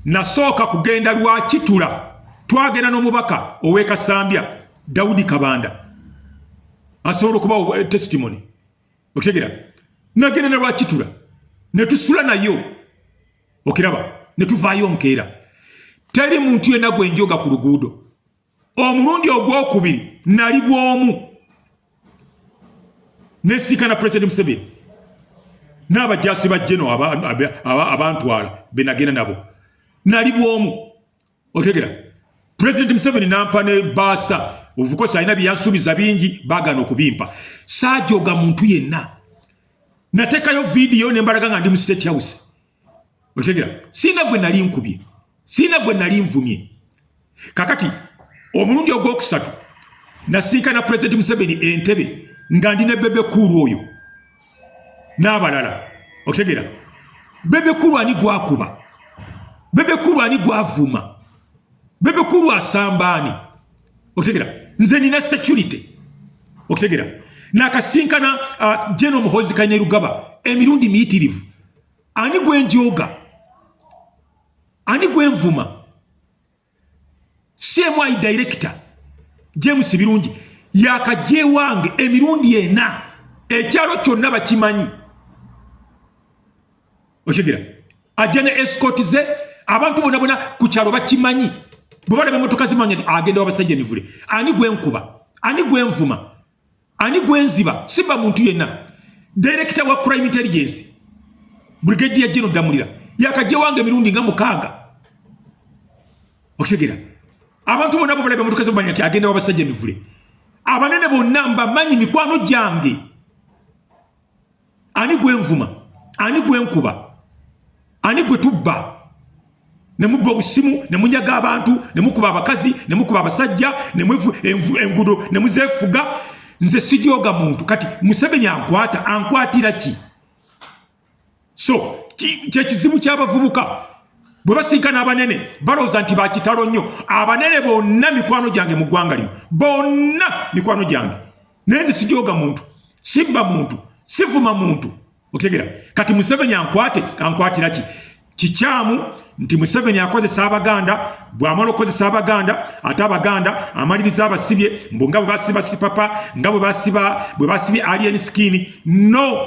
nasooka kugenda lwa Kitula twagenda n'omubaka ow'Ekasambya Daudi Kabanda asobola okuba testimony okitegeera nagenda na lwa Kitula ne tusula nayo okiraba ne tuvaayo nkeera teri muntu yenna gwe njoga ku luguudo omulundi ogwokubiri nali bwomu nesikana President Museveni n'abajasi ba Jeno abantwala benagenda nabo nali bwomu otegera President Museveni nampa ne basa ovukosa ina byansubiza bingi bagana okubimpa sajoga muntu yenna natekayo video ne mbaraga nga ndi mu State House otegera sina gwe nali nkubye sina gwe nali nvumye kakati omulundi ogwokusatu nasinkana President Museveni Entebbe nga ndi ne Bebe Kulu oyo n'abalala otegera Bebe Kulu ani gwakuba Bebe Kulu ani gwavuma Bebe Kulu asambani otegera nze nina security otegera nakasinkana General Muhoozi Kainerugaba emirundi miyitirivu ani gwenjoga ani gwenvuma CMI director James Birungi yakaje wange emirundi ena ekyalo kyonna bakimanyi otegera ajane escort ze abantu bona ku kyalo bakimanyi bobala bemotoka zimanya agenda wabasajja emivule ani gwenkuba ani gwenvuma ani gwenziba siba muntu yenna director wa crime intelligence Brigadier General Damulira yakaje wange emirundi nga mukaaga otegera abantu bona bobala bemotoka zimanya agenda wabasajja emivule abanene bonna mbamanyi mikwano gyange ani gwenvuma ani gwenkuba ani gwetubba ne mubba obusimu ne munyaga abantu ne mukuba abakazi ne mukuba abasajja ne mwevu engudo ne muzefuga nze sijoga muntu kati Museveni ankwatira ki so kizibu ky'abavubuka bwe basinkana abanene baloza nti bakitalo nnyo abanene bonna mikwano gyange mu ggwanga lino bonna mikwano gyange nenze sijoga muntu sibba muntu sivuma muntu otegera kati Museveni ankwatira ki kikyamu nti Museveni akozesa Abaganda bw'amala okozesa Abaganda ate Abaganda amaliriza abasibye mbonga bwe basiba Sipapa nga bwe basibye alien skin no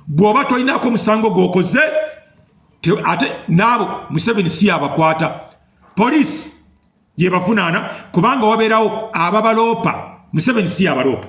bw'oba tolinako musango gwokoze ate nabo Museveni si abakwata police yebavunaana kubanga wabeerawo ababaloopa Museveni si abaloopa